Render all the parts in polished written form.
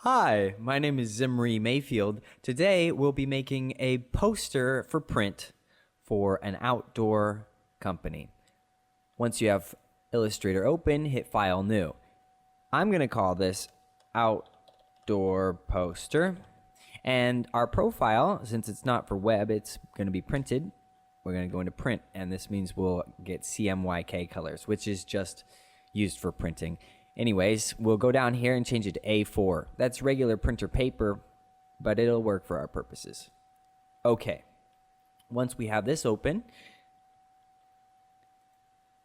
Hi, my name is Zimri Mayfield. Today we'll be making a poster for print for an outdoor company. Once you have Illustrator open, hit File New. I'm going to call this Outdoor Poster. And our profile, since it's not for web, it's going to be printed. We're going to go into print, and this means we'll get CMYK colors, which is just used for printing. Anyways, we'll go down here and change it to A4. That's regular printer paper, but it'll work for our purposes. Okay, once we have this open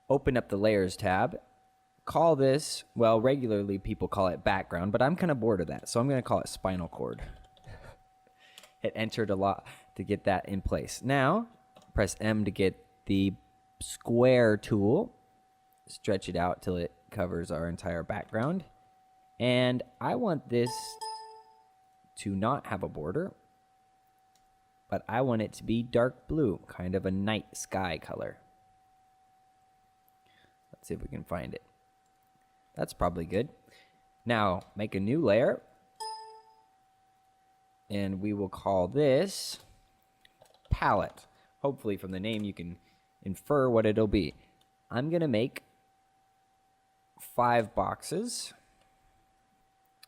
up the Layers tab. Call this, well, regularly people call it background, but I'm kind of bored of that, so I'm going to call it spinal cord. Hit Enter to get that in place. Now, press M to get the square tool. Stretch it out till it covers our entire background. And I want this to not have a border, but I want it to be dark blue, kind of a night sky color. Let's see if we can find it. That's probably good. Now, make a new layer. And we will call this palette. Hopefully from the name you can infer what it'll be. I'm going to make 5 boxes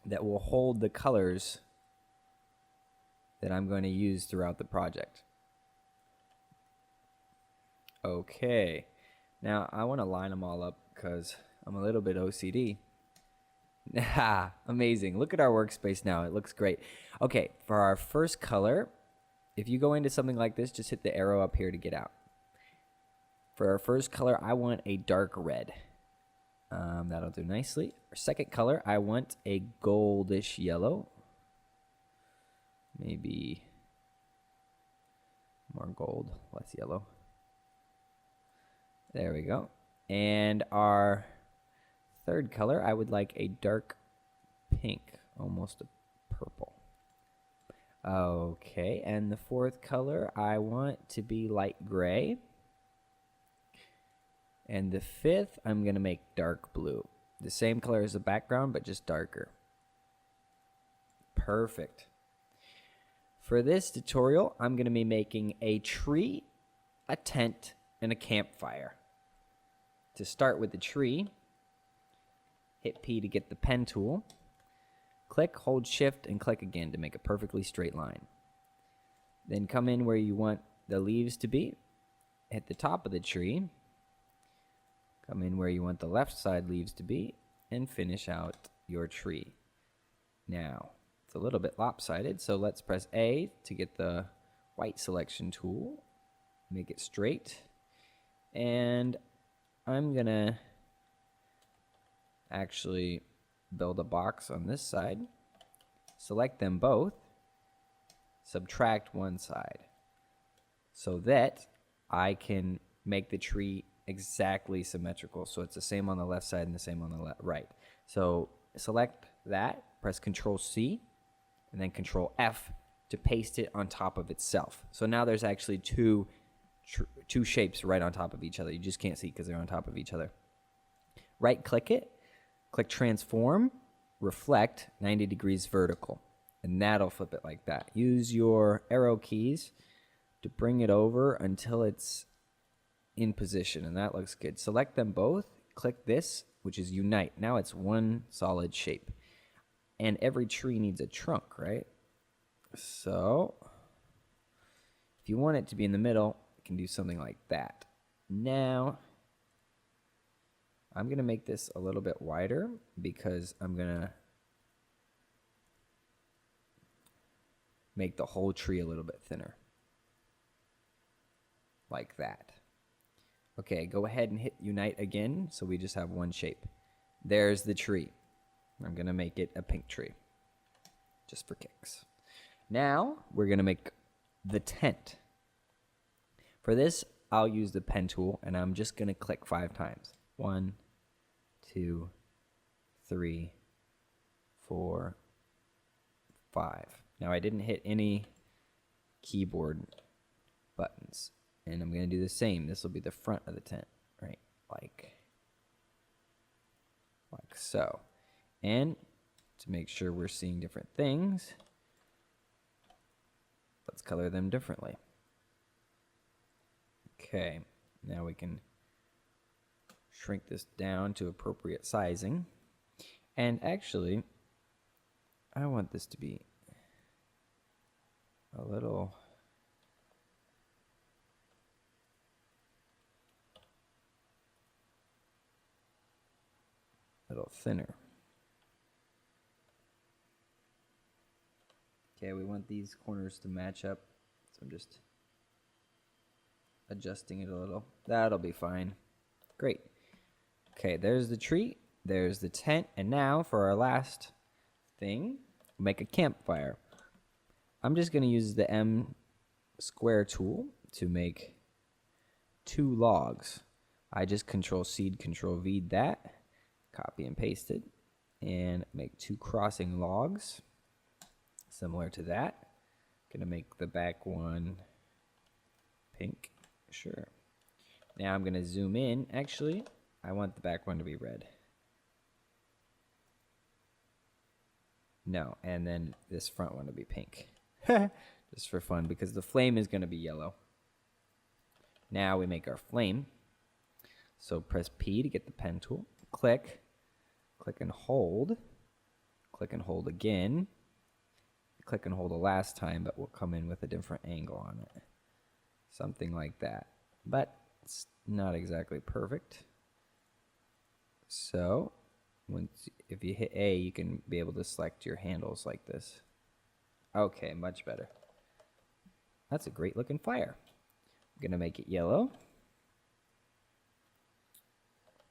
that will hold the colors that I'm going to use throughout the project. Okay. Now, I want to line them all up because I'm a little bit OCD. Amazing. Look at our workspace now. It looks great. Okay, for our first color, if you go into something like this, just hit the arrow up here to get out. For our first color, I want a dark red. That'll do nicely. Our second color, I want a goldish yellow. Maybe more gold, less yellow. There we go. And our third color, I would like a dark pink, almost a purple. Okay, and the fourth color, I want to be light gray. And the fifth, I'm going to make dark blue. The same color as the background, but just darker. Perfect. For this tutorial, I'm going to be making a tree, a tent, and a campfire. To start with the tree, hit P to get the pen tool. Click, hold Shift, and click again to make a perfectly straight line. Then come in where you want the leaves to be. Hit the top of the tree. Come in where you want the left side leaves to be, and finish out your tree. Now, it's a little bit lopsided, so let's press A to get the white selection tool. Make it straight. And I'm going to actually build a box on this side. Select them both. Subtract one side. So that I can make the tree exactly symmetrical. So it's the same on the left side and the same on the right. So select that, press Control C, and then Control F to paste it on top of itself. So now there's actually two shapes right on top of each other. You just can't see because they're on top of each other. Right click it, click Transform, Reflect 90 degrees vertical, and that'll flip it like that. Use your arrow keys to bring it over until it's in position, and that looks good. Select them both, click this, which is Unite. Now it's one solid shape. And every tree needs a trunk, right? So if you want it to be in the middle, you can do something like that. Now I'm going to make this a little bit wider because I'm going to make the whole tree a little bit thinner. Like that. Okay, go ahead and hit Unite again so we just have one shape. There's the tree. I'm going to make it a pink tree, just for kicks. Now, we're going to make the tent. For this, I'll use the pen tool, and I'm just going to click 5 times. 1, 2, 3, 4, 5. Now, I didn't hit any keyboard buttons. And I'm going to do the same. This will be the front of the tent, right? Like so. And to make sure we're seeing different things, let's color them differently. Okay, now we can shrink this down to appropriate sizing. And actually, I want this to be a little thinner. Okay, we want these corners to match up, so I'm just adjusting it a little. That'll be fine. Great. Okay, there's the tree, there's the tent, and now for our last thing, make a campfire. I'm just going to use the M square tool to make 2 logs. I just Control-C, Control-V that, copy and paste it, and make 2 crossing logs, similar to that. Going to make the back one pink, sure. Now I'm going to zoom in. Actually, I want the back one to be red. No, and then this front one to be pink. Just for fun, because the flame is going to be yellow. Now we make our flame. So press P to get the pen tool. Click. Click and hold. Click and hold again. Click and hold the last time, but we'll come in with a different angle on it. Something like that. But it's not exactly perfect. So if you hit A, you can be able to select your handles like this. Okay, much better. That's a great looking fire. I'm gonna make it yellow.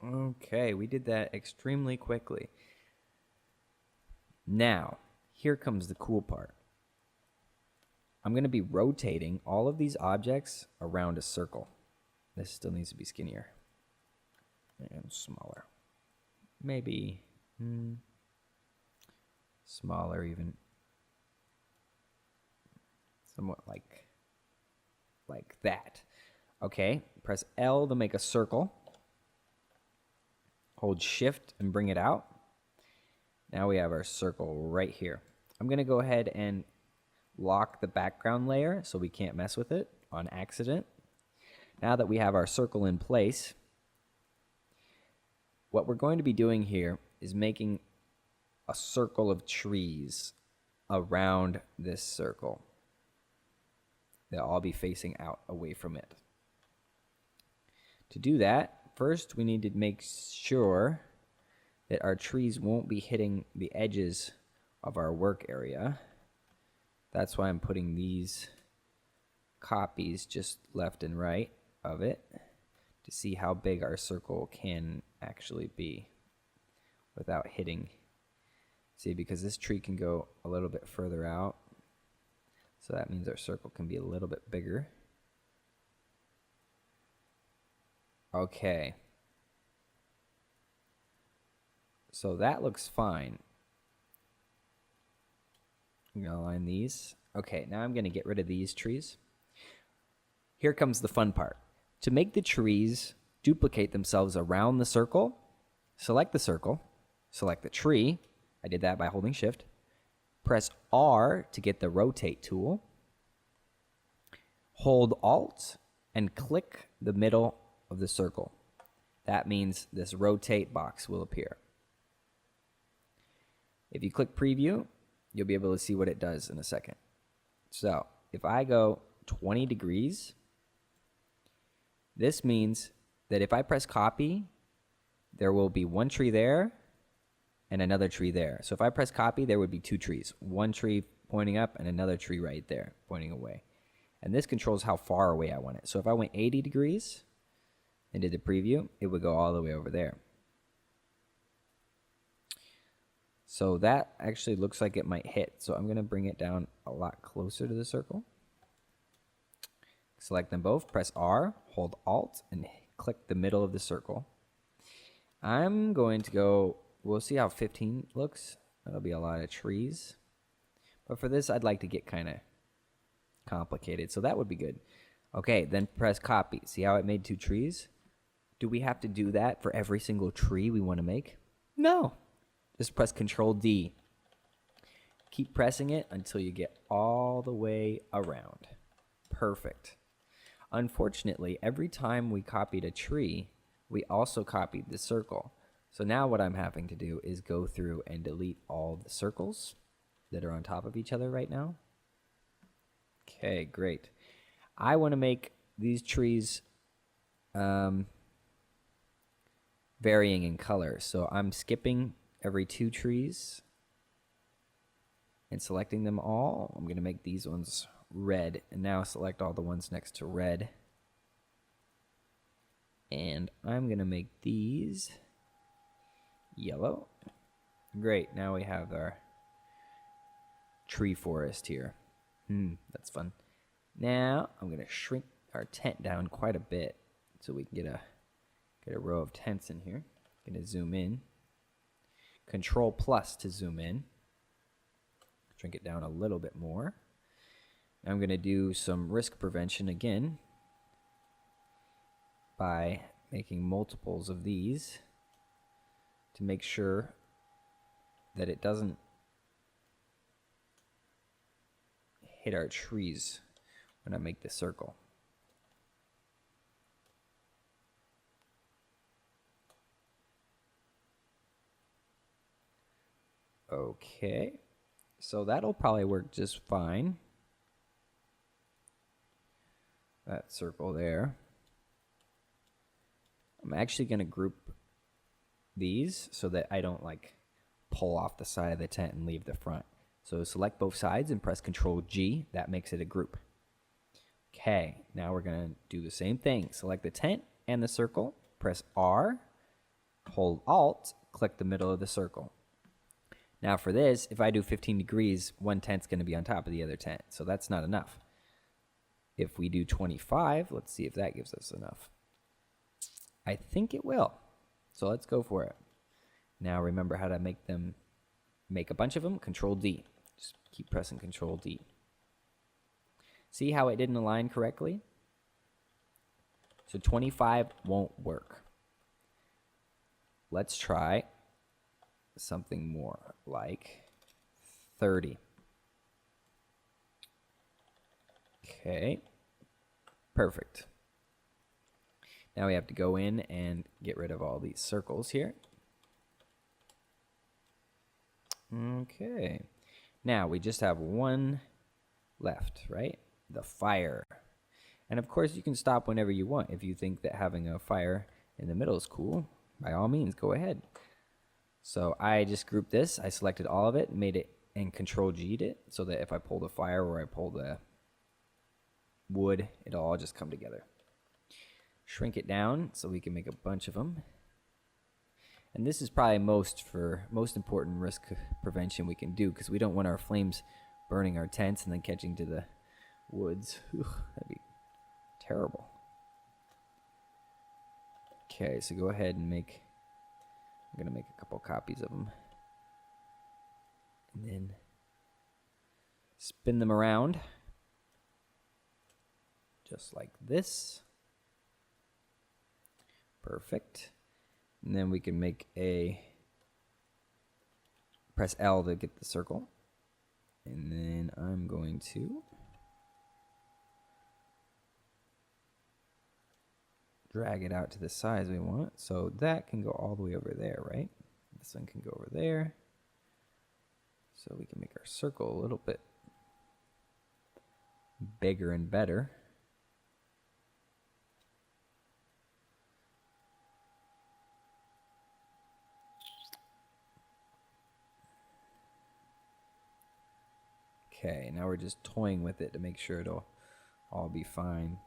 Okay, we did that extremely quickly. Now, here comes the cool part. I'm gonna be rotating all of these objects around a circle. This still needs to be skinnier and smaller. Maybe smaller even. Somewhat like that. Okay, press L to make a circle. Hold Shift and bring it out. Now we have our circle right here. I'm going to go ahead and lock the background layer so we can't mess with it on accident. Now that we have our circle in place, what we're going to be doing here is making a circle of trees around this circle. They'll all be facing out away from it. To do that, first we need to make sure that our trees won't be hitting the edges of our work area. That's why I'm putting these copies just left and right of it to see how big our circle can actually be without hitting. See, because this tree can go a little bit further out, so that means our circle can be a little bit bigger. Okay. So that looks fine. I'm going to align these. Okay, now I'm going to get rid of these trees. Here comes the fun part. To make the trees duplicate themselves around the circle, select the circle, select the tree. I did that by holding Shift. Press R to get the rotate tool. Hold Alt and click the middle of the circle. That means this rotate box will appear. If you click preview, you'll be able to see what it does in a second. So if I go 20 degrees, this means that if I press copy, there will be one tree there and another tree there. So if I press copy, there would be 2 trees. One tree pointing up and another tree right there pointing away. And this controls how far away I want it. So if I went 80 degrees and did the preview, it would go all the way over there. So that actually looks like it might hit. So I'm going to bring it down a lot closer to the circle. Select them both, press R, hold Alt, and click the middle of the circle. I'm going to go, we'll see how 15 looks. That'll be a lot of trees. But for this, I'd like to get kind of complicated, so that would be good. Okay, then press copy. See how it made 2 trees? Do we have to do that for every single tree we want to make? No. Just press Control D Keep pressing it until you get all the way around. Perfect. Unfortunately, every time we copied a tree, we also copied the circle. So now what I'm having to do is go through and delete all the circles that are on top of each other right now. Okay, great. I want to make these trees varying in color. So I'm skipping every 2 trees and selecting them all. I'm going to make these ones red, and now select all the ones next to red. And I'm going to make these yellow. Great, now we have our tree forest here. That's fun. Now I'm going to shrink our tent down quite a bit so we can get a row of tents in here. Going to zoom in. Control plus to zoom in. Shrink it down a little bit more. I'm going to do some risk prevention again by making multiples of these to make sure that it doesn't hit our trees when I make the circle. Okay, so that'll probably work just fine. That circle there. I'm actually going to group these so that I don't like pull off the side of the tent and leave the front. So select both sides and press Control G. That makes it a group. Okay, now we're going to do the same thing. Select the tent and the circle. Press R. Hold Alt. Click the middle of the circle. Now for this, if I do 15 degrees, one tent's going to be on top of the other tent. So that's not enough. If we do 25, let's see if that gives us enough. I think it will. So let's go for it. Now remember how to make a bunch of them. Control D. Just keep pressing Control D. See how it didn't align correctly? So 25 won't work. Let's try something more like 30. Okay, perfect. Now we have to go in and get rid of all these circles here. Okay, now we just have one left, right? The fire. And of course you can stop whenever you want. If you think that having a fire in the middle is cool, by all means, go ahead. So I just grouped this. I selected all of it, made it, and Control G'd it so that if I pull the fire or I pull the wood, it'll all just come together. Shrink it down so we can make a bunch of them. And this is probably most important risk prevention we can do, because we don't want our flames burning our tents and then catching to the woods. That'd be terrible. Okay, so go ahead and I'm going to make a couple copies of them. And then spin them around. Just like this. Perfect. And then we can make press L to get the circle. And then I'm going to drag it out to the size we want. So that can go all the way over there, right? This one can go over there. So we can make our circle a little bit bigger and better. Okay, now we're just toying with it to make sure it'll all be fine.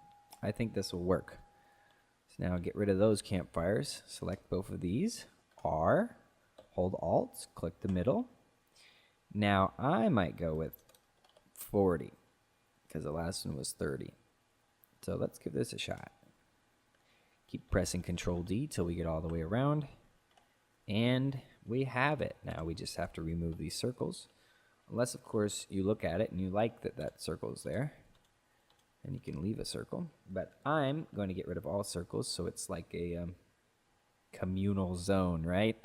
I think this will work. So now get rid of those campfires. Select both of these. R. Hold Alt. Click the middle. Now I might go with 40 because the last one was 30. So let's give this a shot. Keep pressing Control D till we get all the way around. And we have it. Now we just have to remove these circles. Unless, of course, you look at it and you like that circle is there. And you can leave a circle. But I'm going to get rid of all circles so it's like a communal zone, right?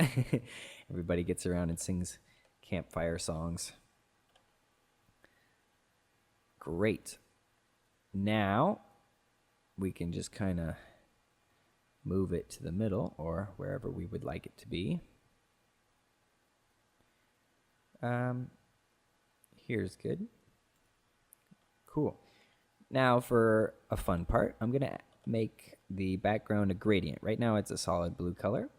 Everybody gets around and sings campfire songs. Great. Now we can just kind of move it to the middle or wherever we would like it to be. Here's good. Cool. Now for a fun part, I'm going to make the background a gradient. Right now it's a solid blue color,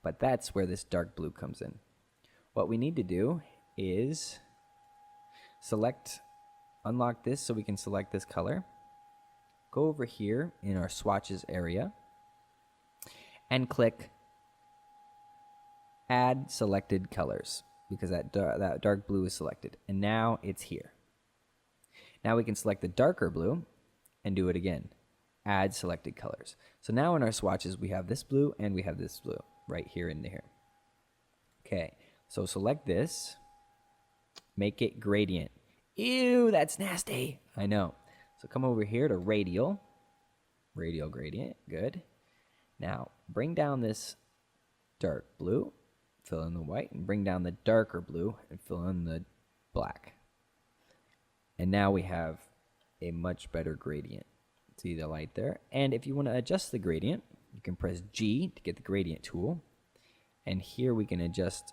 but that's where this dark blue comes in. What we need to do is unlock this so we can select this color. Go over here in our swatches area and click Add Selected Colors, because that dark blue is selected. And now it's here. Now we can select the darker blue and do it again. Add Selected Colors. So now in our swatches we have this blue and we have this blue right here and here. Okay, so select this. Make it gradient. Ew, that's nasty. I know. So come over here to radial. Radial gradient. Good. Now bring down this dark blue. Fill in the white, and bring down the darker blue and fill in the black. And now we have a much better gradient. See the light there? And if you want to adjust the gradient, you can press G to get the gradient tool. And here we can adjust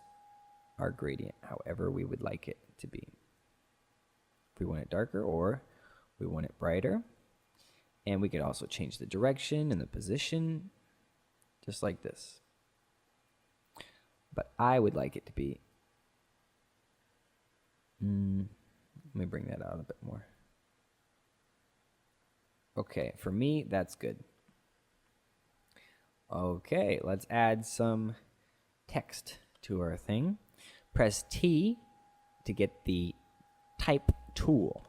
our gradient however we would like it to be. If we want it darker or we want it brighter. And we could also change the direction and the position, just like this. But I would like it to be, let me bring that out a bit more. Okay, for me, that's good. Okay, let's add some text to our thing. Press T to get the type tool.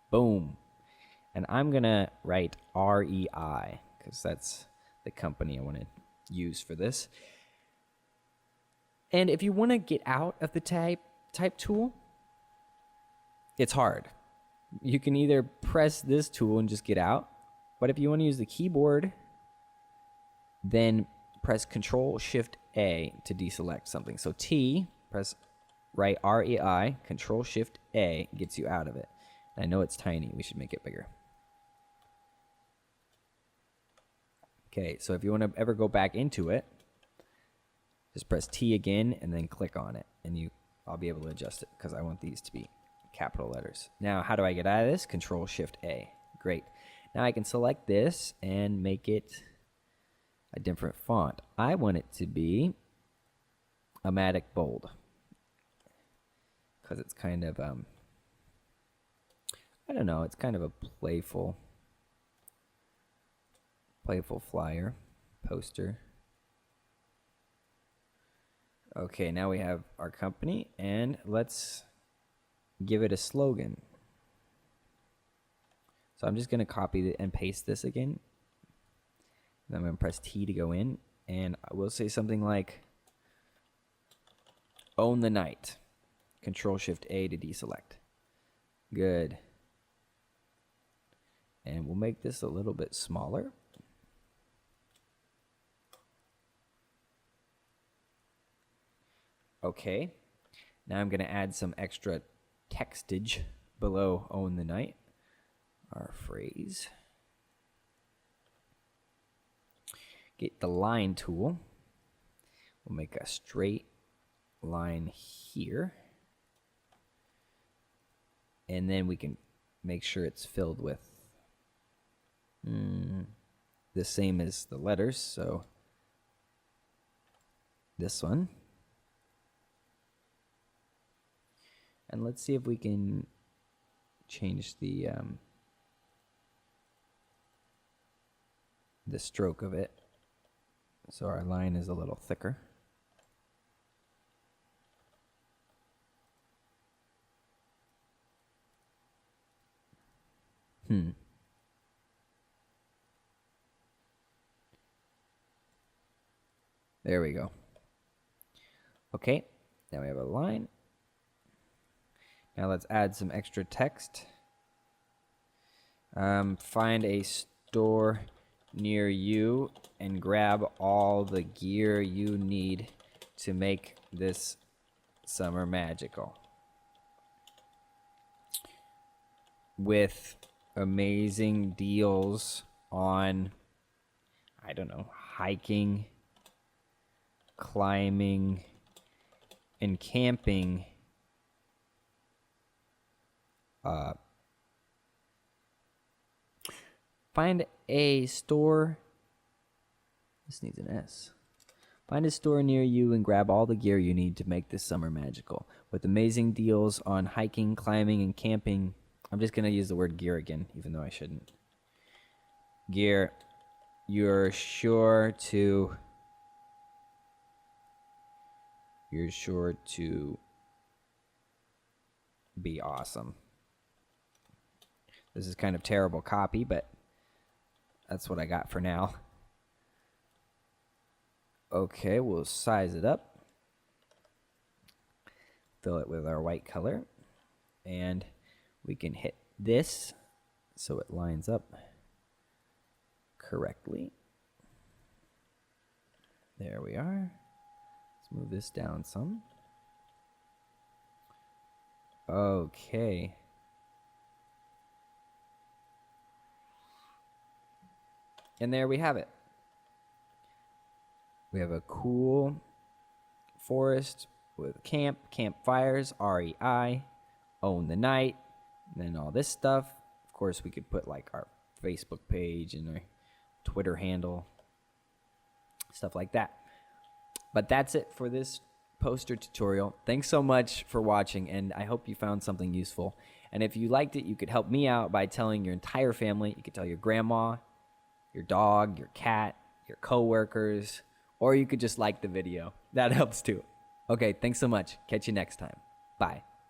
Boom. And I'm going to write REI, because that's the company I want to use for this. And if you want to get out of the type tool, it's hard. You can either press this tool and just get out, but if you want to use the keyboard, then press Control-Shift-A to deselect something. So T, write REI, Control-Shift-A gets you out of it. And I know it's tiny. We should make it bigger. Okay, so if you want to ever go back into it, just press T again and then click on it, and I'll be able to adjust it because I want these to be capital letters. Now, how do I get out of this? Control-Shift-A. Great. Now I can select this and make it a different font. I want it to be Amatic Bold because it's kind of, I don't know, it's kind of a playful flyer, poster. Okay, now we have our company, and let's give it a slogan. So I'm just going to copy and paste this again. And I'm going to press T to go in, and I will say something like, Own the night. Control-Shift-A to deselect. Good. And we'll make this a little bit smaller. Okay, now I'm going to add some extra textage below Own the Night, our phrase. Get the line tool. We'll make a straight line here. And then we can make sure it's filled with the same as the letters, so this one. And let's see if we can change the stroke of it so our line is a little thicker. There we go. Okay, now we have a line. Now let's add some extra text. Find a store near you and grab all the gear you need to make this summer magical. with amazing deals on, I don't know, hiking, climbing, and camping. Find a store. This needs an S. Find a store near you and grab all the gear you need to make this summer magical. With amazing deals on hiking, climbing, and camping. I'm just going to use the word gear again, even though I shouldn't. Gear. You're sure to be awesome. This is kind of terrible copy, but that's what I got for now. Okay, we'll size it up. Fill it with our white color. And we can hit this so it lines up correctly. There we are. Let's move this down some. Okay. And there we have it. We have a cool forest with campfires, REI, own the night, and then all this stuff. Of course, we could put like our Facebook page and our Twitter handle, stuff like that. But that's it for this poster tutorial. Thanks so much for watching, and I hope you found something useful. And if you liked it, you could help me out by telling your entire family. You could tell your grandma, your dog, your cat, your coworkers, or you could just like the video. That helps too. Okay, thanks so much. Catch you next time. Bye.